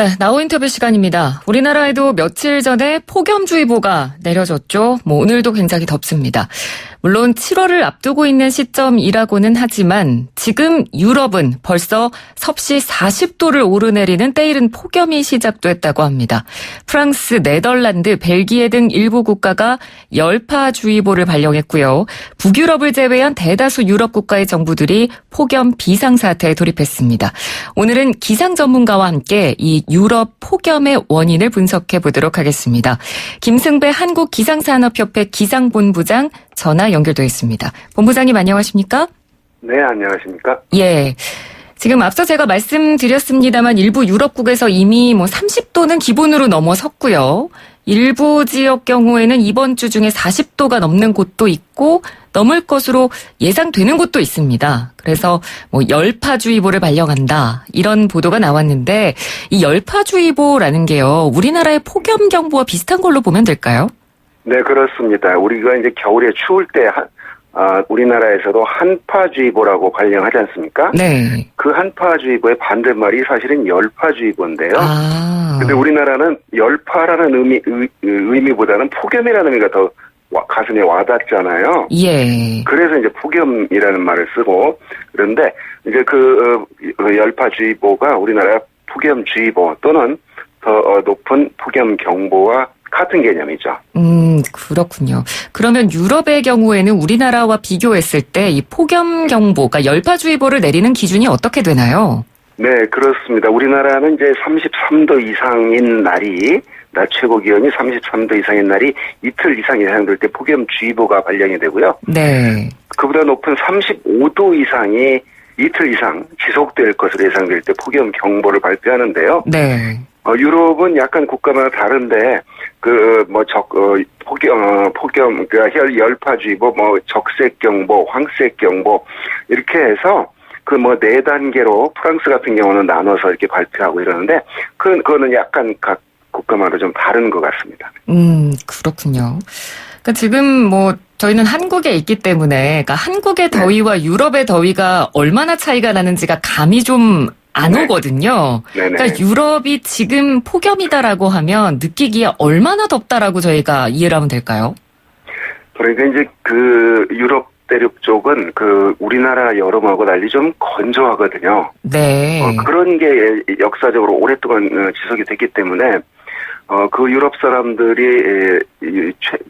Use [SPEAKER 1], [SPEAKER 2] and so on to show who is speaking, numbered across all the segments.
[SPEAKER 1] 네, 나우 인터뷰 시간입니다. 우리나라에도 며칠 전에 폭염주의보가 내려졌죠. 오늘도 굉장히 덥습니다. 물론 7월을 앞두고 있는 시점이라고는 하지만 지금 유럽은 벌써 섭씨 40도를 오르내리는 때이른 폭염이 시작됐다고 합니다. 프랑스, 네덜란드, 벨기에 등 일부 국가가 열파주의보를 발령했고요. 북유럽을 제외한 대다수 유럽 국가의 정부들이 폭염 비상사태에 돌입했습니다. 오늘은 기상 전문가와 함께 이 유럽 폭염의 원인을 분석해 보도록 하겠습니다. 김승배 한국기상산업협회 기상본부장 전화 연결되어 있습니다. 본부장님 안녕하십니까?
[SPEAKER 2] 네, 안녕하십니까?
[SPEAKER 1] 예. 지금 앞서 제가 말씀드렸습니다만 일부 유럽국에서 이미 30도는 기본으로 넘어섰고요. 일부 지역 경우에는 이번 주 중에 40도가 넘는 곳도 있고 넘을 것으로 예상되는 곳도 있습니다. 그래서 열파주의보를 발령한다 이런 보도가 나왔는데 이 열파주의보라는 게요. 우리나라의 폭염경보와 비슷한 걸로 보면 될까요?
[SPEAKER 2] 네, 그렇습니다. 우리가 이제 겨울에 추울 때 우리나라에서도 한파주의보라고 발령하지 않습니까?
[SPEAKER 1] 네.
[SPEAKER 2] 그 한파주의보의 반대말이 사실은 열파주의보인데요. 근데 우리나라는 열파라는 의미보다는 폭염이라는 의미가 더 가슴에 와닿잖아요.
[SPEAKER 1] 예.
[SPEAKER 2] 그래서 이제 폭염이라는 말을 쓰고, 그런데 이제 그 열파주의보가 우리나라 폭염주의보 또는 더 높은 폭염경보와 같은 개념이죠.
[SPEAKER 1] 그렇군요. 그러면 유럽의 경우에는 우리나라와 비교했을 때 이 폭염경보가 열파주의보를 내리는 기준이 어떻게 되나요?
[SPEAKER 2] 네, 그렇습니다. 우리나라는 이제 33도 이상인 날이, 낮 최고 기온이 33도 이상인 날이 이틀 이상 예상될 때 폭염주의보가 발령이 되고요.
[SPEAKER 1] 네.
[SPEAKER 2] 그보다 높은 35도 이상이 이틀 이상 지속될 것으로 예상될 때 폭염경보를 발표하는데요.
[SPEAKER 1] 네.
[SPEAKER 2] 유럽은 약간 국가마다 다른데, 폭염, 열파주의보, 적색경보, 황색경보, 이렇게 해서, 4단계로 프랑스 같은 경우는 나눠서 이렇게 발표하고 이러는데, 그거는 약간 각 국가마다 좀 다른 것 같습니다.
[SPEAKER 1] 그렇군요. 그러니까 지금 저희는 한국에 있기 때문에, 그러니까 한국의 더위와 유럽의 더위가 얼마나 차이가 나는지가 감이 좀 안 오거든요.
[SPEAKER 2] 네네.
[SPEAKER 1] 그러니까 유럽이 지금 폭염이다라고 하면 느끼기에 얼마나 덥다라고 저희가 이해를 하면 될까요?
[SPEAKER 2] 그러니까 이제 유럽 대륙 쪽은 우리나라 여름하고 달리 좀 건조하거든요.
[SPEAKER 1] 네.
[SPEAKER 2] 그런 게 역사적으로 오랫동안 지속이 됐기 때문에 그 유럽 사람들이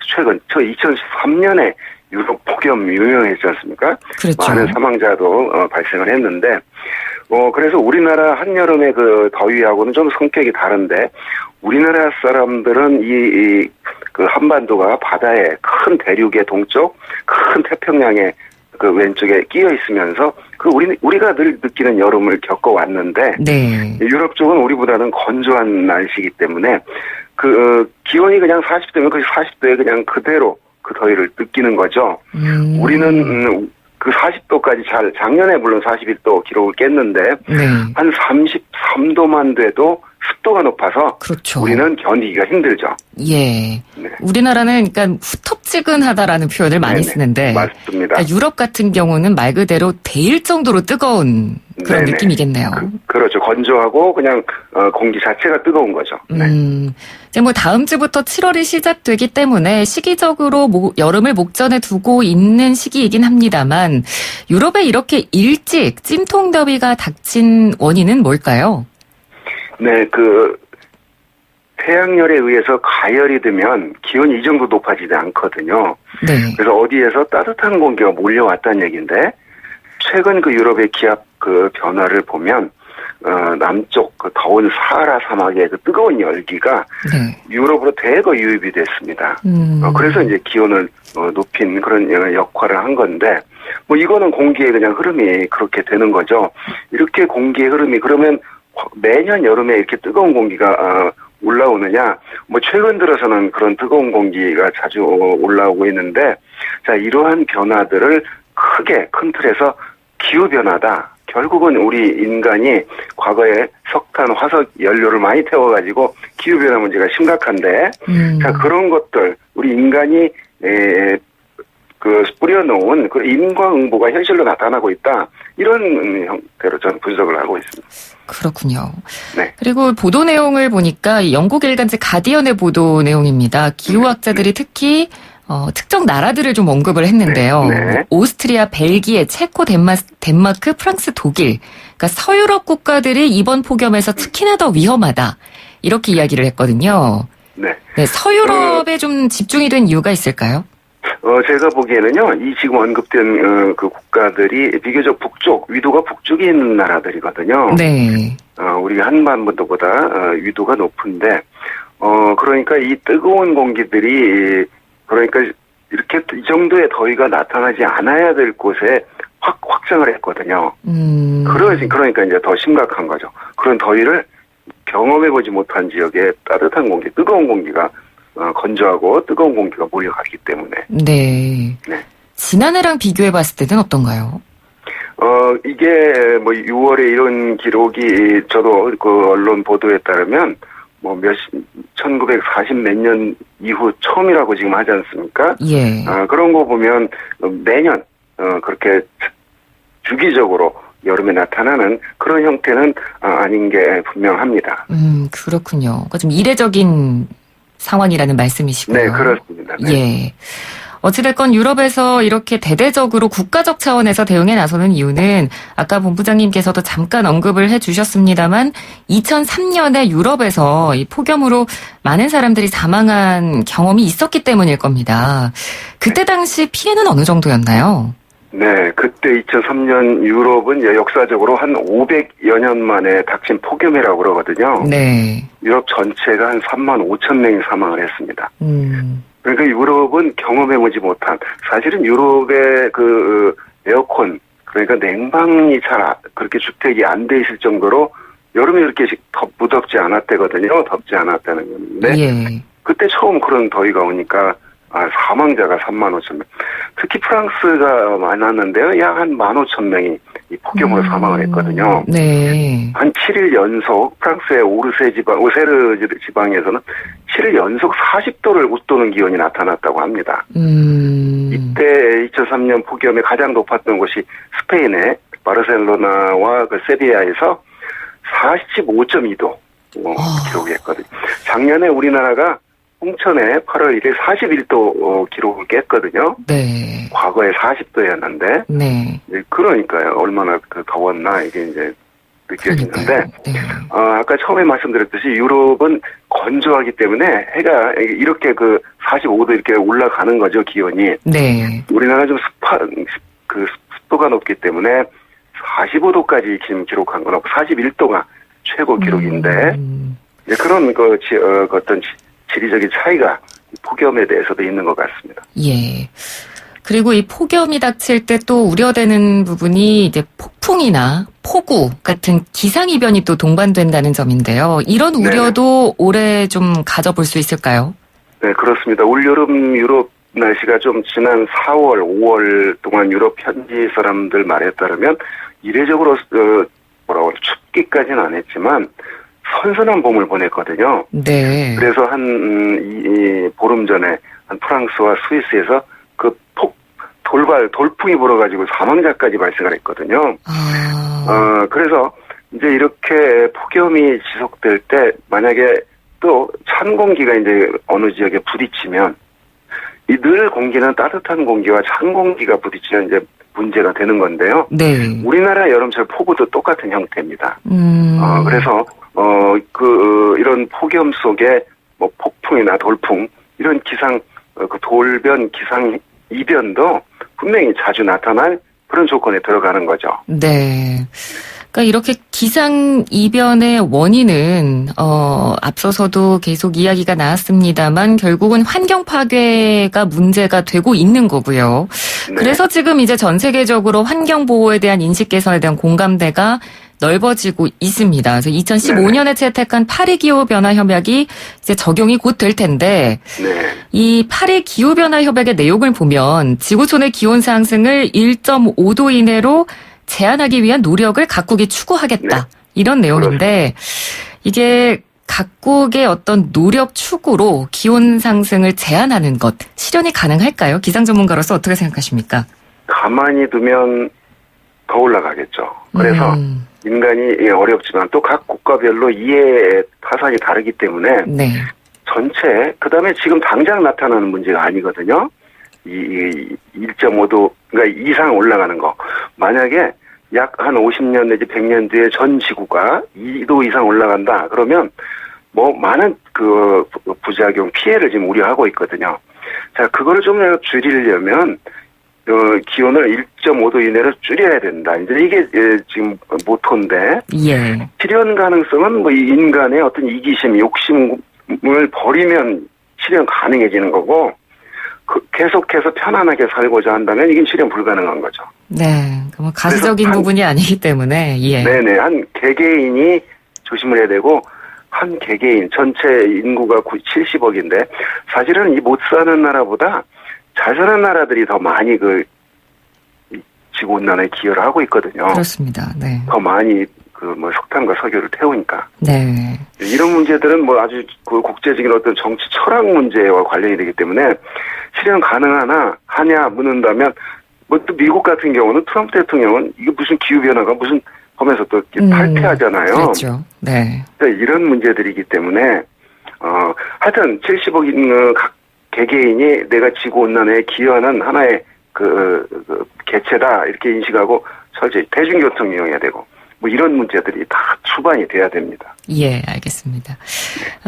[SPEAKER 2] 최근 2013년에 유럽 폭염 유명했지 않습니까?
[SPEAKER 1] 그렇죠.
[SPEAKER 2] 많은 사망자도 발생을 했는데 그래서 우리나라 한여름의 그 더위하고는 좀 성격이 다른데 우리나라 사람들은 그 한반도가 바다의 큰 대륙의 동쪽, 큰 태평양의 그 왼쪽에 끼어 있으면서 우리가 늘 느끼는 여름을 겪어왔는데
[SPEAKER 1] 네.
[SPEAKER 2] 유럽 쪽은 우리보다는 건조한 날씨이기 때문에 기온이 그냥 40도면 그 40도에 그냥 그대로 그 더위를 느끼는 거죠. 우리는 그 40도까지 작년에 물론 41도 기록을 깼는데,
[SPEAKER 1] 네.
[SPEAKER 2] 한 33도만 돼도 습도가 높아서,
[SPEAKER 1] 그렇죠.
[SPEAKER 2] 우리는 견디기가 힘들죠.
[SPEAKER 1] 예.
[SPEAKER 2] 네.
[SPEAKER 1] 우리나라는 그러니까 후텁지근하다라는 표현을 많이 쓰는데,
[SPEAKER 2] 맞습니다.
[SPEAKER 1] 그러니까 유럽 같은 경우는 말 그대로 데일 정도로 뜨거운 그런
[SPEAKER 2] 네네.
[SPEAKER 1] 느낌이겠네요.
[SPEAKER 2] 그렇죠. 건조하고 그냥 공기 자체가 뜨거운 거죠. 네.
[SPEAKER 1] 이제 다음 주부터 7월이 시작되기 때문에 시기적으로 여름을 목전에 두고 있는 시기이긴 합니다만 유럽에 이렇게 일찍 찜통 더위가 닥친 원인은 뭘까요?
[SPEAKER 2] 네, 태양열에 의해서 가열이 되면 기온이 이 정도 높아지지 않거든요.
[SPEAKER 1] 네.
[SPEAKER 2] 그래서 어디에서 따뜻한 공기가 몰려왔다는 얘기인데 최근 유럽의 기압 변화를 보면 남쪽 더운 사하라 사막의 뜨거운 열기가
[SPEAKER 1] 네.
[SPEAKER 2] 유럽으로 대거 유입이 됐습니다. 그래서 이제 기온을 높인 그런 역할을 한 건데 이거는 공기의 그냥 흐름이 그렇게 되는 거죠. 이렇게 공기의 흐름이 그러면 매년 여름에 이렇게 뜨거운 공기가 올라오느냐? 최근 들어서는 그런 뜨거운 공기가 자주 올라오고 있는데, 자, 이러한 변화들을 큰 틀에서 기후변화다. 결국은 우리 인간이 과거에 석탄, 화석 연료를 많이 태워가지고 기후변화 문제가 심각한데, 자, 그런 것들, 우리 인간이 뿌려놓은 그 인과응보가 현실로 나타나고 있다. 이런 형태로 저는 분석을 하고 있습니다.
[SPEAKER 1] 그렇군요.
[SPEAKER 2] 네.
[SPEAKER 1] 그리고 보도 내용을 보니까 이 영국 일간지 가디언의 보도 내용입니다. 기후학자들이 특히 특정 나라들을 좀 언급을 했는데요.
[SPEAKER 2] 네.
[SPEAKER 1] 오스트리아, 벨기에, 체코, 덴마크, 프랑스, 독일. 그러니까 서유럽 국가들이 이번 폭염에서 특히나 더 위험하다. 이렇게 이야기를 했거든요.
[SPEAKER 2] 네.
[SPEAKER 1] 네, 서유럽에 좀 집중이 된 이유가 있을까요?
[SPEAKER 2] 제가 보기에는요, 이 지금 언급된 그 국가들이 비교적 위도가 북쪽에 있는 나라들이거든요.
[SPEAKER 1] 네.
[SPEAKER 2] 우리가 한반도보다 위도가 높은데, 그러니까 이 뜨거운 공기들이 그러니까 이렇게 이 정도의 더위가 나타나지 않아야 될 곳에 확장을 했거든요. 그러니까 이제 더 심각한 거죠. 그런 더위를 경험해보지 못한 지역에 따뜻한 공기, 뜨거운 공기가 건조하고 뜨거운 공기가 몰려가기 때문에.
[SPEAKER 1] 네.
[SPEAKER 2] 네.
[SPEAKER 1] 지난해랑 비교해봤을 때는 어떤가요?
[SPEAKER 2] 이게 6월에 이런 기록이 저도 그 언론 보도에 따르면 1940 몇 년 이후 처음이라고 지금 하지 않습니까?
[SPEAKER 1] 예.
[SPEAKER 2] 그런 거 보면 매년 그렇게 주기적으로 여름에 나타나는 그런 형태는 아닌 게 분명합니다.
[SPEAKER 1] 그렇군요. 그러니까 좀 이례적인 상황이라는 말씀이시고요.
[SPEAKER 2] 네, 그렇습니다. 네.
[SPEAKER 1] 예. 어찌됐건 유럽에서 이렇게 대대적으로 국가적 차원에서 대응에 나서는 이유는 아까 본부장님께서도 잠깐 언급을 해주셨습니다만 2003년에 유럽에서 이 폭염으로 많은 사람들이 사망한 경험이 있었기 때문일 겁니다. 그때 당시 피해는 어느 정도였나요?
[SPEAKER 2] 네, 그때 2003년 유럽은 이제 역사적으로 한 500여 년 만에 닥친 폭염이라고 그러거든요.
[SPEAKER 1] 네.
[SPEAKER 2] 유럽 전체가 한 3만 5천 명이 사망을 했습니다. 그러니까 유럽은 경험해보지 못한, 사실은 유럽의 그 에어컨, 그러니까 냉방이 그렇게 주택이 안 돼 있을 정도로 여름에 이렇게 무덥지 않았대거든요. 덥지 않았다는 건데.
[SPEAKER 1] 예.
[SPEAKER 2] 그때 처음 그런 더위가 오니까 사망자가 3만 5천 명. 특히 프랑스가 많았는데요. 약 한 15,000명이 이 폭염으로 사망을 했거든요.
[SPEAKER 1] 네.
[SPEAKER 2] 한 7일 연속 프랑스의 오세르 지방에서는 7일 연속 40도를 웃도는 기온이 나타났다고 합니다. 이때 2003년 폭염이 가장 높았던 곳이 스페인의 바르셀로나와 그 세비야에서 45.2도 기록했거든요. 작년에 우리나라가 홍천에 8월 1일 41도 기록을 깼거든요.
[SPEAKER 1] 네.
[SPEAKER 2] 과거에 40도였는데.
[SPEAKER 1] 네.
[SPEAKER 2] 그러니까요. 얼마나 더웠나 이게 이제 느껴지는데.
[SPEAKER 1] 네.
[SPEAKER 2] 아까 처음에 말씀드렸듯이 유럽은 건조하기 때문에 해가 이렇게 45도 이렇게 올라가는 거죠, 기온이.
[SPEAKER 1] 네.
[SPEAKER 2] 우리나라 좀 습도가 높기 때문에 45도까지 지금 기록한 건 없고 41도가 최고 기록인데. 그런 어떤 지리적인 차이가 폭염에 대해서도 있는 것 같습니다.
[SPEAKER 1] 예. 그리고 이 폭염이 닥칠 때 또 우려되는 부분이 이제 폭풍이나 폭우 같은 기상이변이 또 동반된다는 점인데요. 이런 우려도 올해 좀 가져볼 수 있을까요?
[SPEAKER 2] 네, 그렇습니다. 올여름 유럽 날씨가 좀 지난 4월, 5월 동안 유럽 현지 사람들 말에 따르면 이례적으로 춥기까지는 안 했지만 선선한 봄을 보냈거든요.
[SPEAKER 1] 네.
[SPEAKER 2] 그래서 이 보름 전에 한 프랑스와 스위스에서 돌풍이 불어가지고 사망자까지 발생을 했거든요. 그래서 이제 이렇게 폭염이 지속될 때 만약에 또 찬 공기가 이제 어느 지역에 부딪히면 늘 공기는 따뜻한 공기와 찬 공기가 부딪히면 이제 문제가 되는 건데요.
[SPEAKER 1] 네.
[SPEAKER 2] 우리나라 여름철 폭우도 똑같은 형태입니다. 그래서 이런 폭염 속에 폭풍이나 돌풍 이런 돌변 기상 이변도 분명히 자주 나타날 그런 조건에 들어가는 거죠.
[SPEAKER 1] 네. 그러니까 이렇게 기상 이변의 원인은 앞서서도 계속 이야기가 나왔습니다만 결국은 환경 파괴가 문제가 되고 있는 거고요.
[SPEAKER 2] 네.
[SPEAKER 1] 그래서 지금 이제 전 세계적으로 환경 보호에 대한 인식 개선에 대한 공감대가 넓어지고 있습니다. 그래서 2015년에 채택한 파리 기후 변화 협약이 이제 적용이 곧 될 텐데
[SPEAKER 2] 네.
[SPEAKER 1] 이 파리 기후 변화 협약의 내용을 보면 지구촌의 기온 상승을 1.5도 이내로 제한하기 위한 노력을 각국이 추구하겠다.
[SPEAKER 2] 네.
[SPEAKER 1] 이런 내용인데 이게 각국의 어떤 노력 축으로 기온 상승을 제한하는 것 실현이 가능할까요? 기상 전문가로서 어떻게 생각하십니까?
[SPEAKER 2] 가만히 두면 더 올라가겠죠. 그래서 인간이 어렵지만 또 각 국가별로 이해의 타산이 다르기 때문에
[SPEAKER 1] 네.
[SPEAKER 2] 전체 그다음에 지금 당장 나타나는 문제가 아니거든요. 이 1.5도 그러니까 이상 올라가는 거. 만약에 약 한 50년 내지 100년 뒤에 전 지구가 2도 이상 올라간다. 그러면 뭐 많은 그 부작용 피해를 지금 우려하고 있거든요. 자, 그거를 좀 줄이려면 기온을 1.5도 이내로 줄여야 된다. 이제 이게 지금 모토인데
[SPEAKER 1] 예.
[SPEAKER 2] 실현 가능성은 뭐 인간의 어떤 이기심, 욕심을 버리면 실현 가능해지는 거고 계속해서 편안하게 살고자 한다면 이게 실현 불가능한 거죠.
[SPEAKER 1] 네, 뭐 가시적인 부분이 아니기 때문에 예.
[SPEAKER 2] 네네 한 개개인이 조심을 해야 되고 한 개개인 전체 인구가 70억인데 사실은 이 못 사는 나라보다 잘 사는 나라들이 더 많이 그 지구온난화에 기여를 하고 있거든요.
[SPEAKER 1] 그렇습니다. 네.
[SPEAKER 2] 더 많이 그 뭐 석탄과 석유를 태우니까.
[SPEAKER 1] 네.
[SPEAKER 2] 이런 문제들은 뭐 아주 그 국제적인 어떤 정치 철학 문제와 관련이 되기 때문에 실현 하냐 묻는다면 뭐 또 미국 같은 경우는 트럼프 대통령은 이게 무슨 기후 변화가 무슨 하면서 또 탈퇴하잖아요.
[SPEAKER 1] 그렇죠. 네.
[SPEAKER 2] 그러니까 이런 문제들이기 때문에 하여튼 70억인 각 개개인이 내가 지구 온난화에 기여하는 하나의 그 개체다 이렇게 인식하고 철저히 대중교통 이용해야 되고 뭐 이런 문제들이 다 추반이 돼야 됩니다.
[SPEAKER 1] 예, 알겠습니다.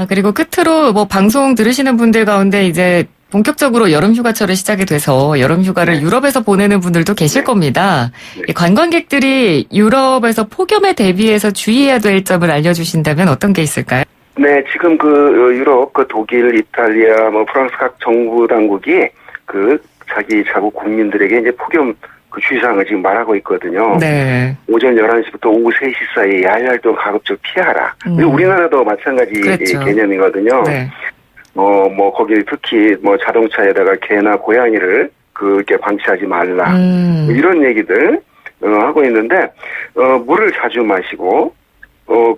[SPEAKER 1] 그리고 끝으로 뭐 방송 들으시는 분들 가운데 이제 본격적으로 여름 휴가철이 시작이 돼서 여름 휴가를
[SPEAKER 2] 네.
[SPEAKER 1] 유럽에서 보내는 분들도 계실
[SPEAKER 2] 네.
[SPEAKER 1] 겁니다.
[SPEAKER 2] 네.
[SPEAKER 1] 관광객들이 유럽에서 폭염에 대비해서 주의해야 될 점을 알려주신다면 어떤 게 있을까요?
[SPEAKER 2] 네, 지금 그 유럽, 그 독일, 이탈리아, 뭐 프랑스 각 정부 당국이 그 자기 자국 국민들에게 이제 폭염 그 주의사항을 지금 말하고 있거든요.
[SPEAKER 1] 네.
[SPEAKER 2] 오전 11시부터 오후 3시 사이 야외 활동 가급적 피하라. 우리나라도 마찬가지
[SPEAKER 1] 그렇죠.
[SPEAKER 2] 개념이거든요.
[SPEAKER 1] 네.
[SPEAKER 2] 뭐 거기 특히 뭐 자동차에다가 개나 고양이를 그렇게 방치하지 말라. 뭐 이런 얘기들 하고 있는데 물을 자주 마시고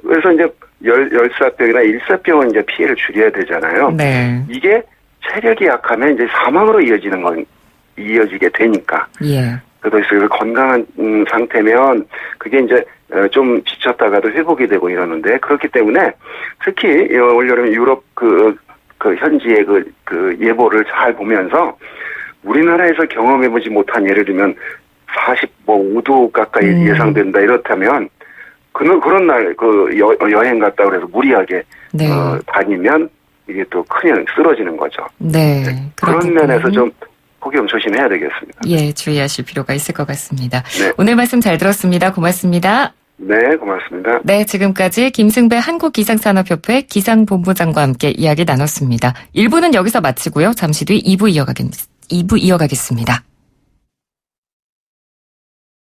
[SPEAKER 2] 그래서 이제 열사병이나 일사병은 이제 피해를 줄여야 되잖아요.
[SPEAKER 1] 네.
[SPEAKER 2] 이게 체력이 약하면 이제 사망으로 이어지게 되니까.
[SPEAKER 1] 예.
[SPEAKER 2] 그래서 건강한 상태면 그게 이제 좀 지쳤다가도 회복이 되고 이러는데 그렇기 때문에 특히 올여름 유럽 그 현지의 그 예보를 잘 보면서 우리나라에서 경험해보지 못한 예를 들면 45도 가까이 예상된다 이렇다면 그런 날 여행 갔다 그래서 무리하게
[SPEAKER 1] 네.
[SPEAKER 2] 다니면 이게 또 큰일 쓰러지는 거죠.
[SPEAKER 1] 네.
[SPEAKER 2] 그런 면에서 좀 폭염 조심해야 되겠습니다.
[SPEAKER 1] 예, 주의하실 필요가 있을 것 같습니다.
[SPEAKER 2] 네.
[SPEAKER 1] 오늘 말씀 잘 들었습니다. 고맙습니다.
[SPEAKER 2] 네, 고맙습니다.
[SPEAKER 1] 네, 지금까지 김승배 한국기상산업협회 기상본부장과 함께 이야기 나눴습니다. 1부는 여기서 마치고요. 잠시 뒤 2부 이어가겠습니다.